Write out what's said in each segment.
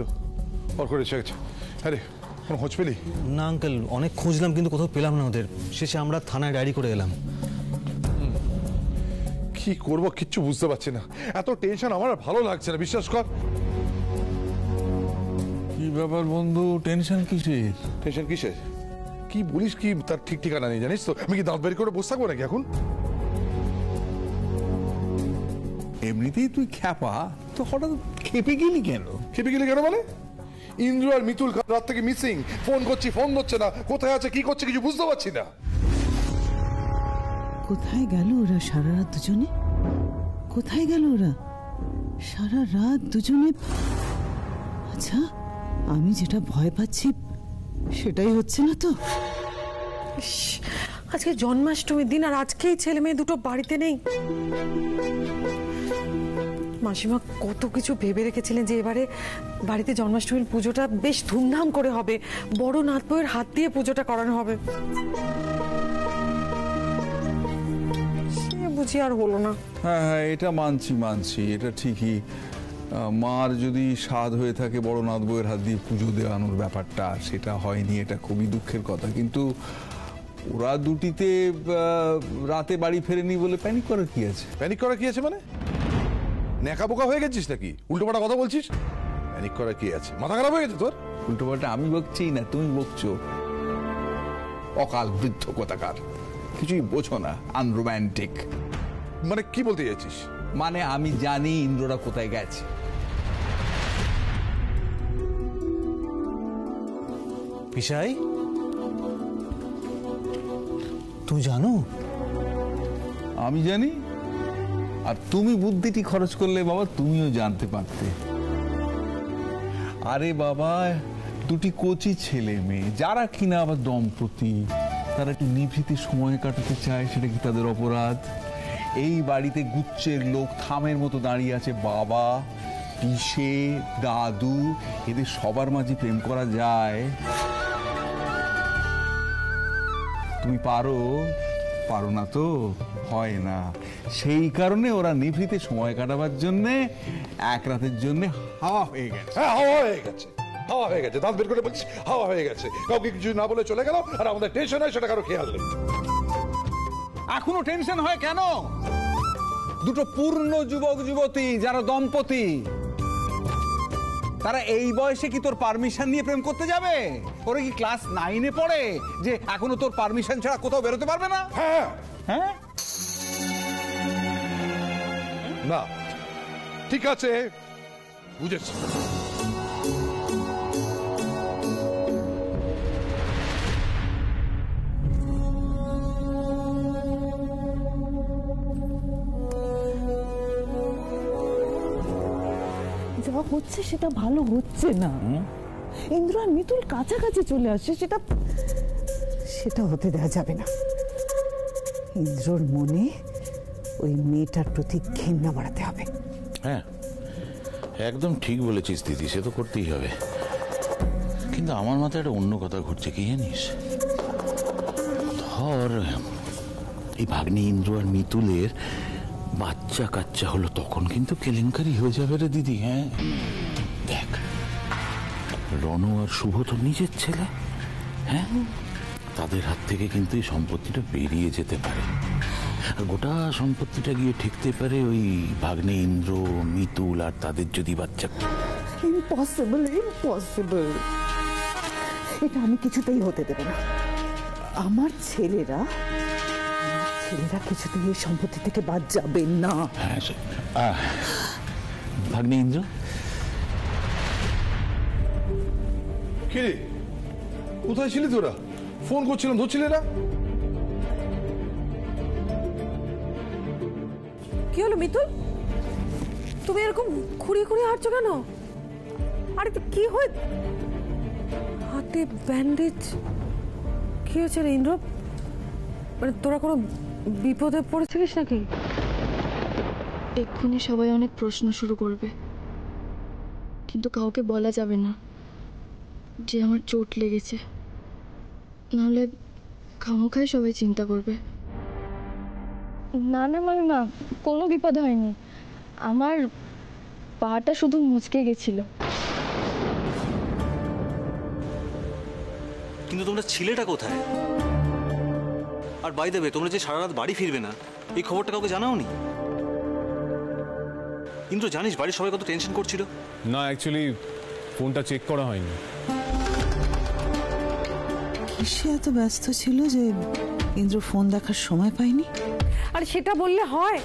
তো ওর করে এসে গেছে। আরে কোনো খোঁজ পেলি? না আঙ্কেল, অনেক খুঁজলাম কিন্তু কোথাও পেলাম না ওদের। শেষে আমরা থানায় ডায়েরি করে এলাম। কি করবো কিচ্ছু বুঝতে পারছি না, এত টেনশন আমার আর ভালো লাগছে না, বিশ্বাস কর। কি ব্যাপার বন্ধু, টেনশন কিসের? টেনশন কিসের? কি বলিস কি তার ঠিক ঠিকানা নেই, জানিস তো? আমি কি দাঁত বের করে বসে থাকবো নাকি এখন? এমনিতেই তুই খ্যাপা, তো হঠাৎ খেপে গেলি কেন? খেপে গেলি কেন মানে? ইন্দ্র আর মিতুল রাত থেকে মিসিং, ফোন করছি ফোন ধরছে না, কোথায় আছে কি করছে কিছু বুঝতে পারছি না। কোথায় গেল ওরা সারা রাত দুজনে? কোথায় গেল ওরা সারা রাত দুজনে? আচ্ছা, আমি যেটা ভয় পাচ্ছি সেটাই হচ্ছে না তো? আজকে জন্মাষ্টমীর দিন আর আজকেই ছেলে মেয়ে দুটো বাড়িতে নেই। মাসিমা কত কিছু ভেবে রেখেছিলেন যে এবারে বাড়িতে জন্মাষ্টমীর পুজোটা বেশ ধুমধাম করে হবে, বড় নাথ বউয়ের হাত দিয়ে পুজোটা করানো হবে। সে বুঝি আর হলো না। হ্যাঁ হ্যাঁ, এটা মানছি, এটা ঠিকই। মার যদি স্বাদ হয়ে থাকে বড় নাথ বউয়ের হাত দিয়ে পুজো দেওয়ানোর ব্যাপারটা, সেটা হয়নি, এটা খুবই দুঃখের কথা। কিন্তু ওরা দুটিতে রাতে বাড়ি ফেরেনি বলে প্যানিক করার কি আছে? প্যানিক করা কি আছে মানে? ন্যাকা বোকা হয়ে গেছিস নাকি? উল্টোপাল্টা কথা বলছিস। প্যানিক করা কি আছে? মাথা খারাপ হয়ে গেছে তোর? উল্টোপাল্টা আমি বকছি না, তুমি বকছো। অকাল বৃদ্ধ কোথাকার, কিছুই বোঝো না, আনরোম্যান্টিক। মানে কি বলতে চাইছিস? মানে আমি জানি ইন্দ্ররা কোথায় গেছে। পিসাই, তুই জানো? আমি জানি, আর তুমি বুদ্ধিটি খরচ করলে বাবা তুমিও জানতে পারতে। আরে বাবা, দুটি কচি ছেলে মেয়ে, যারা কিনা আবার দম্পতি, তারা একটু নিভৃতে সময় কাটাতে চায়, সেটা কি তাদের অপরাধ? এই বাড়িতে গুচ্ছের লোক থামের মতো দাঁড়িয়ে আছে। বাবা, পিসে, দাদু, এদের সবার মাঝে প্রেম করা যায়? তুমি পারো না তো? হয় না। সেই কারণে ওরা নিভৃতে সময় কাটাবার জন্য এক রাতের জন্য হাওয়া হয়ে গেছে। হ্যাঁ, হাওয়া হয়ে গেছে, হাওয়া হয়ে গেছে। দাঁত বের করে বলছিস হাওয়া হয়ে গেছে। কাউকে কিছু না বলে চলে গেল, আর আমাদের টেনশন হয় সেটা কারো খেয়াল নেই। এখনো টেনশন হয় কেন? দুটো পূর্ণ যুবক যুবতী যারা দম্পতি, তারা এই বয়সে কি তোর পারমিশন নিয়ে প্রেম করতে যাবে? ওরা কি ক্লাস 9-এ পড়ে যে এখনো তোর পারমিশন ছাড়া কোথাও বেরোতে পারবে না? হ্যাঁ হ্যাঁ, না ঠিক আছে, বুঝেছি। যা হচ্ছে সেটা ভালো হচ্ছে না। ইন্দ্র আর মিতুল কাছাকাছি চলে আসছে, সেটা হতে দেওয়া যাবে না। ইন্দ্রর মনে ওই মেয়েটার প্রতি ঘৃণা বাড়াতে হবে। হ্যাঁ, একদম ঠিক বলেছিস দিদি, সে তো করতেই হবে। কিন্তু আমার মাথায় একটা অন্য কথা ঘুরছে, কি জানিস? ধর এই ভাগ্নে ইন্দ্র আর মিতুলের বাচ্চা কাচ্চা হলো, তখন কিন্তু কেলেঙ্কারি হয়ে যাবে রে দিদি। হ্যাঁ দেখ, রণ আর শুভ তো নিজের ছেলে, হ্যাঁ, তাদের হাত থেকে কিন্তু এই সম্পত্তিটা বেরিয়ে যেতে পারে, আর গোটা সম্পত্তিটা গিয়ে ঠেকতে পারে ওই ভাগ্নে ইন্দ্র, মিতুল আর তাদের যদি বাচ্চা। ইম্পসিবল, ইম্পসিবল, এটা আমি কিছুতেই হতে দেব না। আমার ছেলেরা কিছুতেই এই সম্পত্তি থেকে বাদ যাবে না। হ্যাঁ, ভাগ্নে ইন্দ্র, কি রে, কোথায় ছিলি তোরা? ফোন করছিলাম, ধরছিলে না? কি হলো মিতুল, তুমি এরকম খুঁড়িয়ে খুঁড়িয়ে হাঁটছো কেন? আরে কি হয়? হাতে ব্যান্ডেজ, কি হয়েছে রে ইন্দ্র? মানে তোরা কোনো বিপদে পড়েছিলিস নাকি? এক্ষুনি সবাই অনেক প্রশ্ন শুরু করবে, কিন্তু কাউকে বলা যাবে না যে আমার চোট লেগেছে, নাহলে খামোখায় সবাই চিন্তা করবে। না না মানে না, কোনো বিপদ হয়নি, আমার পাটা শুধু মুচকে গেছিল। কিন্তু তোমরা ছিলেটা কোথায়? আর বাই দেবে, তোমরা যে সারা রাত বাড়ি ফিরবে না এই খবরটা কাউকে জানাওনি? ইন্দ্র, জানিস বাড়ির সবাই কত টেনশন করছিল? না, অ্যাকচুয়ালি ফোনটা চেক করা হয়নি। সে এত ব্যস্ত ছিল যে ইন্দ্র ফোন দেখার সময় পায়নি। আর সেটা বললে হয়?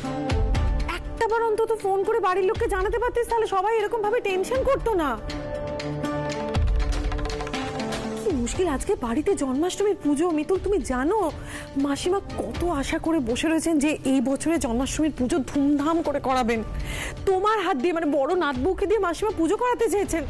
একটাবার অন্তত ফোন করে বাড়ির লোককে জানাতে পারতিস, তাহলে সবাই এরকম ভাবে টেনশন করতো না। কি মুশকিল, আজকে বাড়িতে জন্মাষ্টমীর পুজো। মিতুল, তুমি জানো মাসিমা কত আশা করে বসে রয়েছেন যে এই বছরে জন্মাষ্টমীর পুজো ধুমধাম করে করাবেন। তোমার হাত দিয়ে, মানে বড় নাতবউকে দিয়ে মাসিমা পুজো করাতে চেয়েছেন।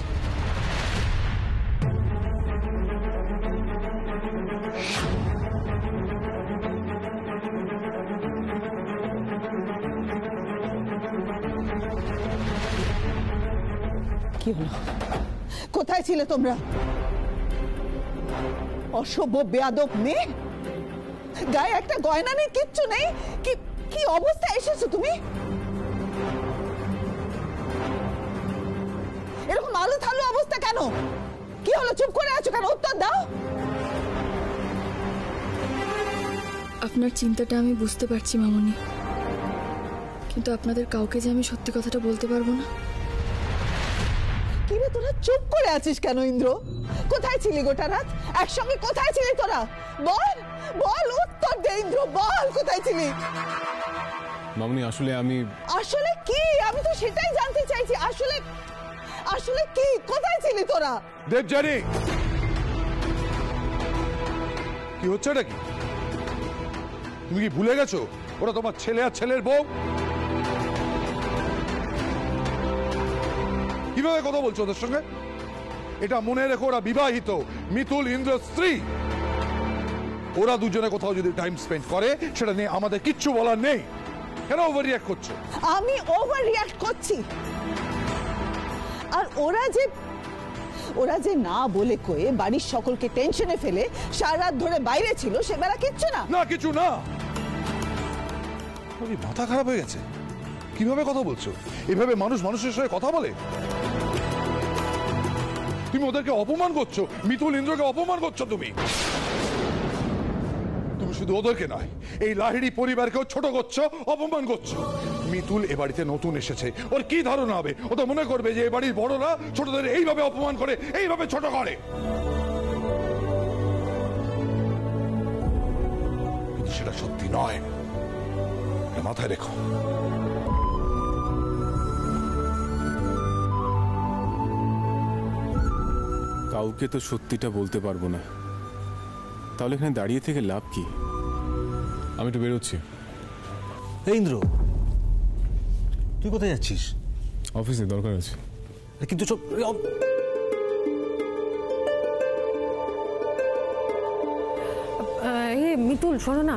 কি হলো? কোথায় ছিলে তোমরা? অসভ্য বেয়াদব মেয়ে, গায়ে একটা গয়না নেই, কিচ্ছু নেই। কি কি অবস্থায় এসেছো তুমি? এরকম আলু থালু অবস্থা কেন? কি হলো? চুপ করে আছো কেন? উত্তর দাও। আপনার চিন্তাটা আমি বুঝতে পারছি মামুনি, কিন্তু আপনাদের কাউকে যে আমি সত্যি কথাটা বলতে পারবো না। কি রে, তোরা চুপ করে আছিস কেন? ইন্দ্র, কোথায় ছিলি গোটা রাত? একসঙ্গে কোথায় ছিলি তোরা? বল বল, উত্তর দে ইন্দ্র, বল কোথায় ছিলি? মামনি, আসলে আমি... আসলে কি? আমি তো সেটাই জানতে চাইছি। আসলে আসলে কি? কোথায় ছিলি তোরা? দেবযানী, কি হচ্ছে এটা? কি তুমি কি ভুলে গেছো ওরা তোমার ছেলে আর ছেলের বউ? কিভাবে কথা বলছো ওদের সঙ্গে? এটা মনে রেখো, ওরা বিবাহিত, মিতুল ইন্দ্র স্ত্রী। ওরা দুজনে কোথাও যদি টাইম স্পেন্ড করে সেটা নিয়ে আমাদের কিচ্ছু বলার নেই। কেন ওভার রিঅ্যাক্ট করছো? আমি ওভার রিঅ্যাক্ট করছি? আর ওরা যে না বলে কয়ে বাড়ির সকলকে টেনশনে ফেলে সারা রাত ধরে বাইরে ছিল, সে বেলা কিচ্ছু না। না, কিছু না। মাথা খারাপ হয়ে গেছে? কিভাবে কথা বলছো? এভাবে মানুষ মানুষের সঙ্গে কথা বলে? তুমি ওদেরকে অপমান করছো, মিতুল ইন্দ্রকে অপমান করছো। তুমি শুধু ওদেরকে নয়, এই লাহিড়ী পরিবারকেও ছোট করছো, অপমান করছো। মিতুল এ বাড়িতে নতুন এসেছে, ওর কি ধারণা হবে? ও তো মনে করবে যে এ বাড়ির বড়রা ছোটদের এইভাবে অপমান করে, এইভাবে ছোট করে। কিন্তু সেটা সত্যি নয়, মাথায় রেখো। কাউকে তো সত্যিটা বলতে পারবো না, তাহলে এখানে দাঁড়িয়ে থেকে লাভ কি? আমি একটু বেরোচ্ছি। এই ইন্দ্র, তুই কোথায় যাচ্ছিস? অফিসে দরকার আছে। কিন্তু সব মিতুল, শোনো না,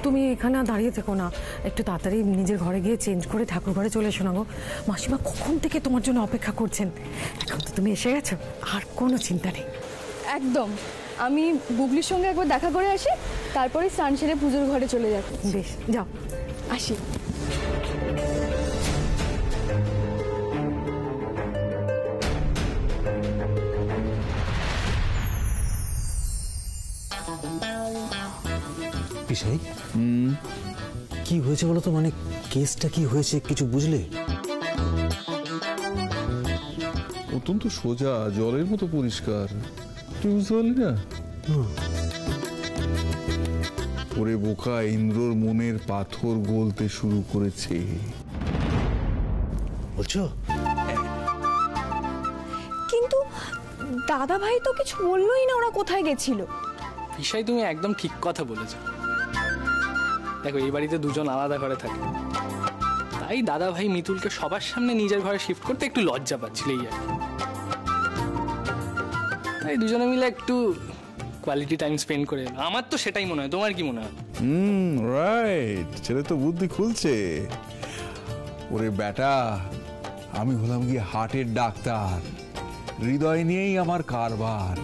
তুমি এখানে দাঁড়িয়ে থেকো না, একটু তাড়াতাড়ি নিজের ঘরে গিয়ে চেঞ্জ করে ঠাকুর ঘরে চলে এসো না গো। মাসিমা কখন থেকে তোমার জন্য অপেক্ষা করছেন। এখন তো তুমি এসে গেছো, আর কোনো চিন্তা নেই। একদম, আমি বুবলির সঙ্গে একবার দেখা করে আসি, তারপরে স্নান সেরে পুজোর ঘরে চলে যাবো। বেশ, যাও। আসি। পিসাই, কি হয়েছে বলো তো? মানে কেসটা কি হয়েছে কিছু বুঝলে? অত্যন্ত সোজা, জলের মতো পরিষ্কার। তুই বুঝতে পারলি না? ওরে বোকা, ইন্দ্রর মনের পাথর গলতে শুরু করেছে। বলছো? কিন্তু দাদা ভাই তো কিছু বললোই না ওরা কোথায় গেছিল। পিসাই, তুমি একদম ঠিক কথা বলেছ। দেখো, এই বাড়িতে দুজন আলাদা ঘরে থাকে, তাই দাদা ভাই মিতুলকে সবার সামনে নিজের ঘরে শিফট করতে একটু লজ্জা পাচ্ছিল, এই আর কি। তাই দুজনে মিলে একটু কোয়ালিটি টাইম স্পেন্ড করে এলো। আমার তো সেটাই মনে হয়, তোমার কি মনে হয়? রাইট, ছেলে তো বুদ্ধি খুলছে। ওরে বেটা, আমি হলাম গিয়ে হার্টের ডাক্তার, হৃদয় নিয়েই আমার কারবার।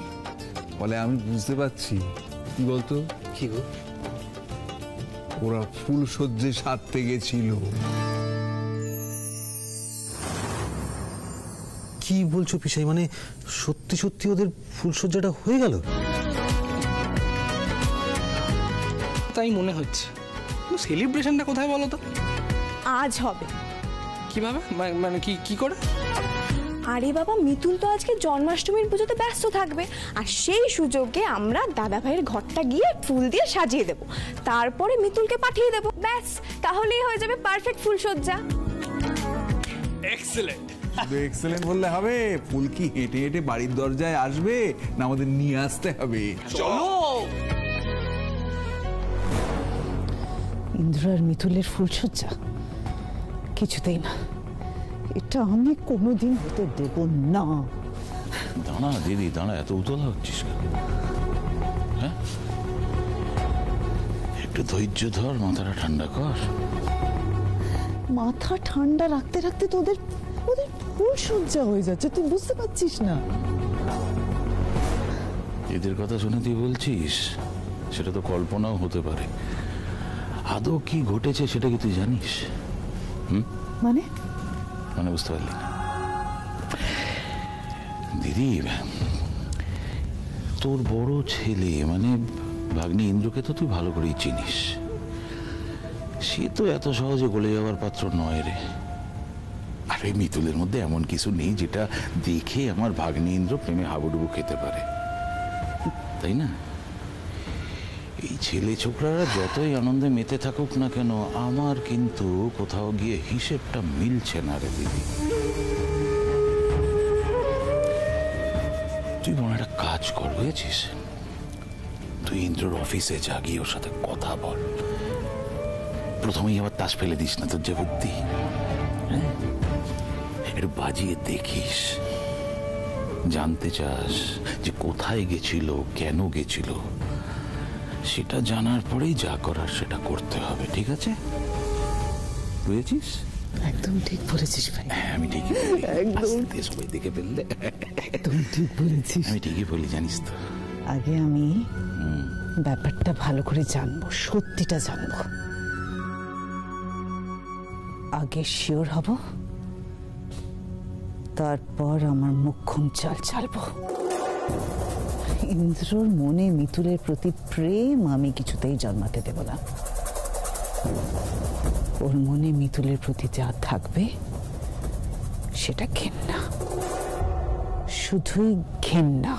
বলে আমি বুঝতে পারছি। কি বলতো? কি গো? ওরা ফুল সজ্জে সাজতে গেছিল। কি বলছো পিসাই? মানে সত্যি সত্যি ওদের ফুলসজ্জাটা হয়ে গেল? তাই মনে হচ্ছে। সেলিব্রেশনটা কোথায় বলো তো? আজ হবে। কিভাবে? মানে কি কি করে? আরে বাবা, মিতুল তো আজকে জন্মাষ্টমীর পুজোতে ব্যস্ত থাকবে, আর সেই সুযোগে আমরা দাদা ভাইয়ের ঘরটা গিয়ে ফুল দিয়ে সাজিয়ে দেব, তারপরে মিতুলকে পাঠিয়ে দেব, ব্যাস তাহলেই হয়ে যাবে পারফেক্ট ফুলসজ্জা। এক্সেলেন্ট। শুধু এক্সেলেন্ট বললে হবে? ফুল কি হেঁটে হেঁটে বাড়ির দরজায় আসবে, না আমাদের নিয়ে আসতে হবে? চলো। ইন্দ্র আর মিতুলের ফুলসজ্জা কিছুতেই না, এটা আমি কোনোদিন হতে দেব না। দাঁড়া দিদি দাঁড়া, এত উতলা হচ্ছিস কেন? হ্যাঁ, একটু ধৈর্য ধর, মাথাটা ঠান্ডা কর। মাথা ঠান্ডা রাখতে রাখতে তো ওদের ফুলসজ্জা হয়ে যাচ্ছে, তুই বুঝতে পারছিস না? এদের কথা শুনে তুই বলছিস? সেটা তো কল্পনাও হতে পারে। আদৌ কি ঘটেছে সেটা কি তুই জানিস? মানে মানে বুঝতে পারলি না দিদি? তোর বড় ছেলে মানে ভাগ্নি ইন্দ্রকে তো তুই ভালো করেই চিনিস। সে তো এত সহজে গলে যাওয়ার পাত্র নয় রে। আরে মিতুলের মধ্যে এমন কিছু নেই যেটা দেখে আমার ভাগ্নি ইন্দ্র প্রেমে হাবুডুবু খেতে পারে, তাই না? এই ছেলে ছোকরারা যতই আনন্দে মেতে থাকুক না কেন, আমার কিন্তু কোথাও গিয়ে হিসেবটা মিলছে না রে দিদি। তুই মনে একটা কাজ কর, বুঝেছিস? তুই ইন্দ্রর অফিসে যা, গিয়ে ওর সাথে কথা বল। প্রথমেই আবার তাস ফেলে দিস না, তোর যে বুদ্ধি, হ্যাঁ, একটু বাজিয়ে দেখিস। জানতে চাস যে কোথায় গেছিল, কেন গেছিল, সেটা জানার পরেই যা করার সেটা করতে হবে, ঠিক আছে? বুঝেছিস? একদম ঠিক বলেছিস ভাই। আমি ঠিকই বলি, আস্তে সবাই দেখে ফেললে। একদম ঠিক বলেছিস। আমি ঠিকই বলি, জানিস তো। আগে আমি ব্যাপারটা ভালো করে জানবো, সত্যিটা জানবো, আগে শিওর হব, তারপর আমার মুখ্যম চাল চালবো। ইন্দ্রর মনে মিতুলের প্রতি প্রেম আমি কিছুতেই জন্মাতে দেব না। ওর মনে মিতুলের প্রতি যা থাকবে সেটা ঘেন্না, শুধুই ঘেন্না।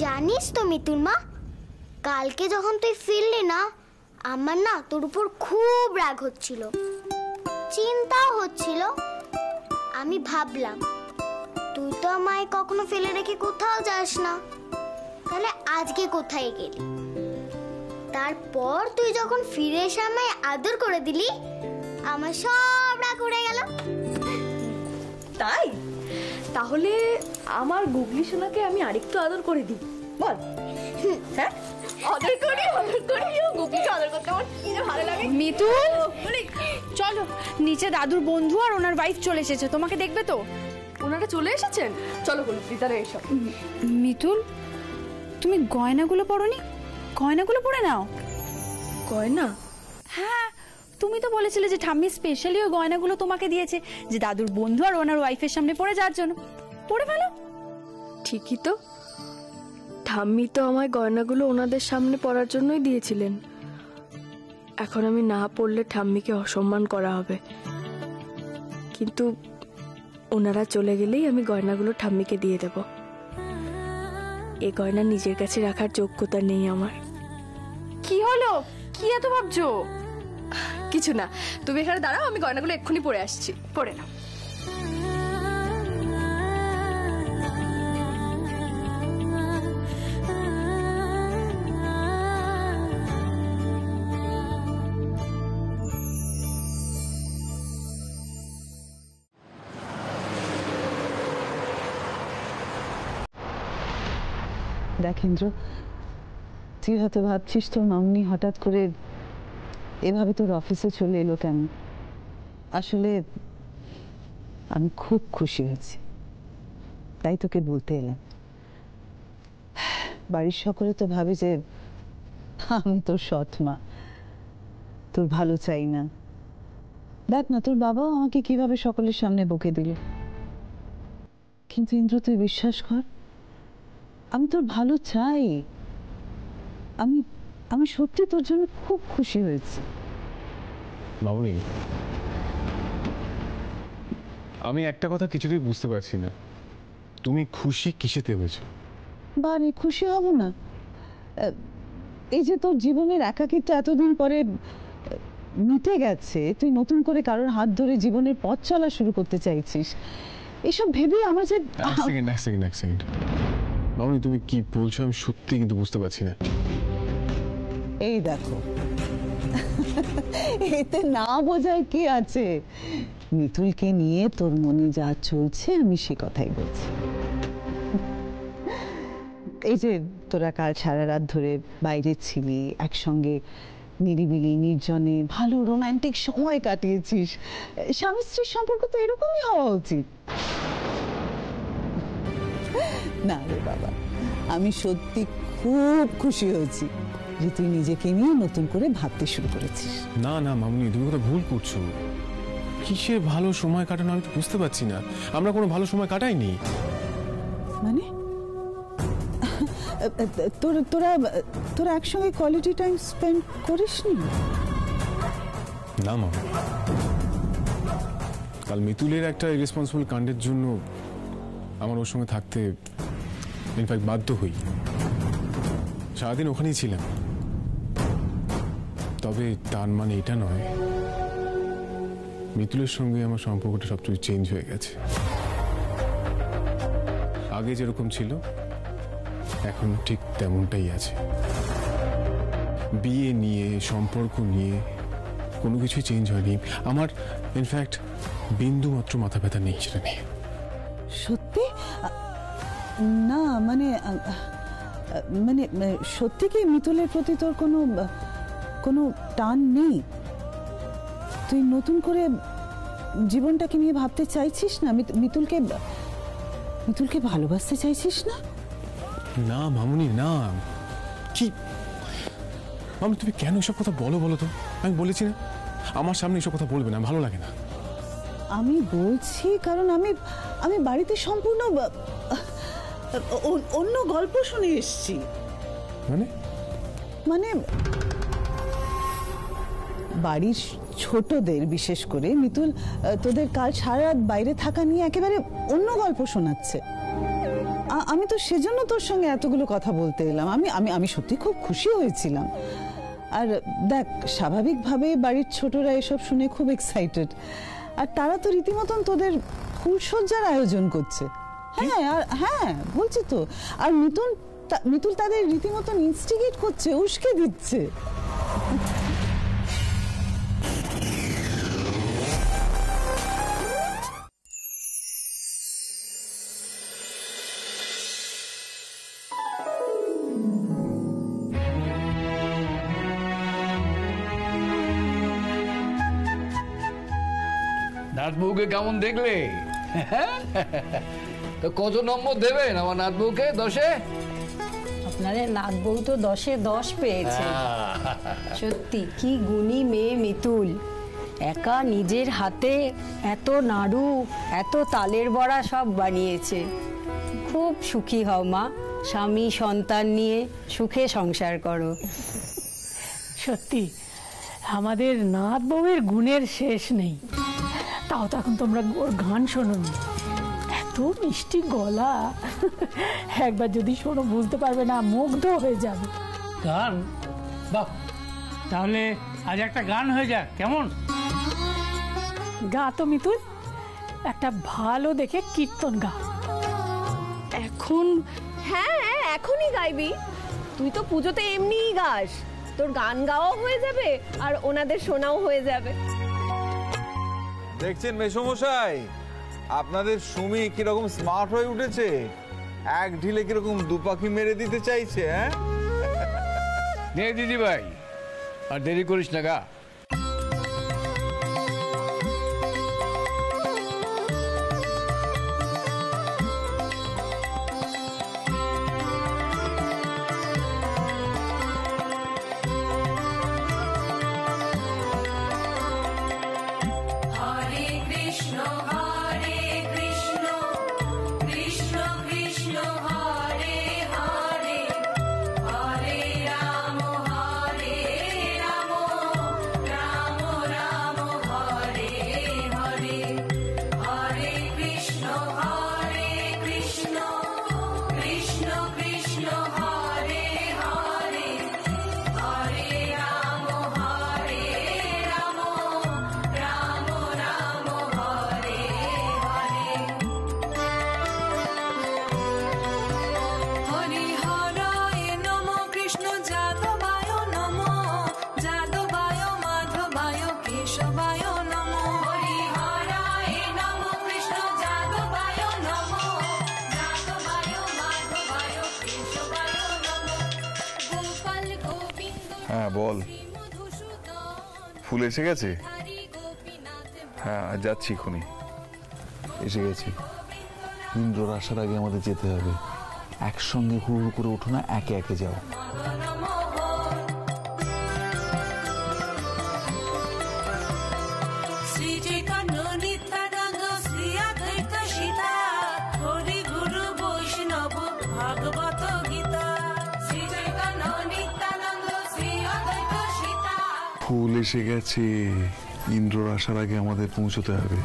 জানিস তো মিতুল মা, কালকে যখন তুই ফিরলি না, আমার না তোর উপর খুব রাগ হচ্ছিল, চিন্তাও হচ্ছিল। আমি ভাবলাম তুই তো আমায় কখনো ফেলে রেখে কোথাও যাস না, তাহলে আজকে কোথায় গেলি? তারপর তুই যখন ফিরে এসে আমায় আদর করে দিলি, আমার সব রাগ উড়ে গেল। তাই? তাহলে আমার গুগলি সোনাকে আমি আরেকটু আদর করে দিই, বল? হ্যাঁ, আদর করি ও গুগলিকে আদর করতে আমার কি যে ভালো লাগে। মিতুল, চলো নিচে দাদুর বন্ধু আর ওনার ওয়াইফ চলে এসেছে, তোমাকে দেখবে তো। ওনারা চলে এসেছেন? চলো গুগলি, তারা এসো। মিতুল, তুমি গয়নাগুলো পরোনি? গয়নাগুলো পরে নাও। গয়না? হ্যাঁ, তুমি তো বলেছিলে যে ঠাম্মি স্পেশালি ওই গয়নাগুলো তোমাকে দিয়েছে, যে দাদুর বন্ধু আর ওনার ওয়াইফের সামনে পরে যাওয়ার জন্য। পরে ফেলো। ঠিকই তো, ঠাম্মি তো আমায় গয়নাগুলো ওনাদের সামনে পরার জন্যই দিয়েছিলেন। এখন আমি না পরলে ঠাম্মিকে অসম্মান করা হবে, কিন্তু ওনারা চলে গেলেই আমি গয়নাগুলো ঠাম্মিকে দিয়ে দেব। এই গয়না নিজের কাছে রাখার যোগ্যতা নেই আমার। কি হলো? কি এত ভাবছো? কিছু না, তুমি এখানে দাঁড়াও, আমি গয়নাগুলো এক্ষুনি পরে আসছি। পরে নাও। দেখ ইন্দ্র, তুই হয়তো ভাবছিস তোর মামনি হঠাৎ করে এভাবে তোর অফিসে চলে এলো কেন। আসলে আমি খুব খুশি হয়েছি, তাই তোকে বলতে এলাম। বাড়ির সকলে তো ভাবে যে আমি তোর সৎ মা, তোর ভালো চাই না। দেখ না, তোর বাবাও আমাকে কিভাবে সকলের সামনে বকে দিল। কিন্তু ইন্দ্র, তুই বিশ্বাস কর, আমি তোর ভালো চাই। আমি আমি সত্যি তোর জন্য খুব খুশি হয়েছি। মামনি, আমি একটা কথা কিছুতেই বুঝতে পারছি না, তুমি খুশি কিসেতে হয়েছো? বারে খুশি হব না? এই যে তোর জীবনের একাকিত্ব এতদিন পরে মিটে গেছে, তুই নতুন করে কারোর হাত ধরে জীবনের পথ চলা শুরু করতে চাইছিস, এসব ভেবে আমার যে... এক সেকেন্ড মামনি, তুমি কি বলছো আমি সত্যি কিন্তু বুঝতে পারছি না। এই দেখো, এতে না বোঝার কি আছে? মিতুলকে নিয়ে তোর মনে যা চলছে আমি সে কথাই বলছি। এই যে তোরা কাল সারা রাত ধরে বাইরে ছিলি, একসঙ্গে নিরিবিলি নির্জনে ভালো রোমান্টিক সময় কাটিয়েছিস, স্বামী স্ত্রীর সম্পর্ক তো এরকমই হওয়া উচিত। না রে বাবা, আমি সত্যি খুব খুশি হয়েছি যে তুই নিজেকে নিয়ে নতুন করে ভাবতে শুরু করেছিস। না না মামনি, তুমি কথা ভুল করছো। কিসের ভালো সময় কাটানো আমি তো বুঝতে পারছি না। আমরা কোনো ভালো সময় কাটাইনি। মানে তোরা একসঙ্গে কোয়ালিটি টাইম স্পেন্ড করিসনি? না মামনি, কাল মিতুলের একটা ইরেসপন্সিবল কাণ্ডের জন্য আমার ওর সঙ্গে থাকতে ইনফ্যাক্ট বাধ্য হই। সারাদিন ওখানেই ছিলাম, তবে তার মানে এটা নয় মিতুলের সঙ্গে আমার সম্পর্কটা সবচেয়ে চেঞ্জ হয়ে গেছে। আগে যেরকম ছিল এখন ঠিক তেমনটাই আছে। বিয়ে নিয়ে, সম্পর্ক নিয়ে কোনো কিছুই চেঞ্জ হয়নি। আমার ইনফ্যাক্ট বিন্দু মাত্র মাথা ব্যথা নেই সেটা নিয়ে। সত্যি? না মানে মানে সত্যি কি মিতুলের প্রতি তোর কোনো টান নেই? তুই নতুন করে জীবনটাকে নিয়ে ভাবতে চাইছিস না? মিতুলকে ভালোবাসতে চাইছিস না? না মামুনি না। কি মামনি, তুমি কেন এসব কথা বলো তো? আমি বলেছি না আমার সামনে এসব কথা বলবে না, ভালো লাগে না। আমি বলছি কারণ আমি বাড়িতে সম্পূর্ণ অন্য গল্প শুনে এসেছি। মানে বাড়ির ছোটদের, বিশেষ করে মিতুল তোদের কাল সারা রাত বাইরে থাকা নিয়ে একেবারে অন্য গল্প শোনাচ্ছে। আমি তো সেজন্য তোর সঙ্গে এতগুলো কথা বলতে এলাম। আমি সত্যি খুব খুশি হয়েছিলাম। আর দেখ, স্বাভাবিকভাবে বাড়ির ছোটরা এসব শুনে খুব এক্সাইটেড, আর তারা তো রীতিমতন তোদের ফুলসজ্জার আয়োজন করছে। হ্যাঁ বলছি তো। আর মিতুল তাদের রীতিমতন ইনস্টিগেট করছে, উস্কে দিচ্ছে। নাতবউকে কেমন দেখলে? তো কত নম্বর দেবেন আমার নাতবউকে? 10-এ? আপনাদের নাতবউ তো 10-এ 10 পেয়েছে। সত্যি কি গুণী মেয়ে মিতুল। একা নিজের হাতে এত নাড়ু, এত তালের বড়া সব বানিয়েছে। খুব সুখী হও মা, স্বামী সন্তান নিয়ে সুখে সংসার করো। সত্যি আমাদের নাত বউয়ের গুণের শেষ নেই। তাও তো এখন তোমরা ওর গান শোনোনি, এত মিষ্টি গলা, একবার যদি শোনো বুঝতে পারবে না, মুগ্ধ হয়ে যাবে। গান? বাহ, তাহলে আজ একটা গান হয়ে যাক, কেমন? গা তো মিতুল, একটা ভালো দেখে কীর্তন গা। এখন? হ্যাঁ এখনই গাইবি। তুই তো পুজোতে এমনিই গাস, তোর গান গাওয়াও হয়ে যাবে আর ওনাদের শোনাও হয়ে যাবে। দেখছেন মেসমশাই, আপনাদের সুমি কিরকম স্মার্ট হয়ে উঠেছে, এক ঢিলে কিরকম দুপাখি মেরে দিতে চাইছে। হ্যাঁ নে দিদি ভাই, আর দেরি করিস না গা। Hare Rama, Hare বল, ফুল এসে গেছে? হ্যাঁ যাচ্ছি এখনই, এসে গেছি। ইন্দ্রর আসার আগে আমাদের যেতে হবে। একসঙ্গে হুড় করে ওঠো না, একে একে যাও। ফুল এসে গেছে, ইন্দ্রর আসার আগে আমাদের পৌঁছতে হবে।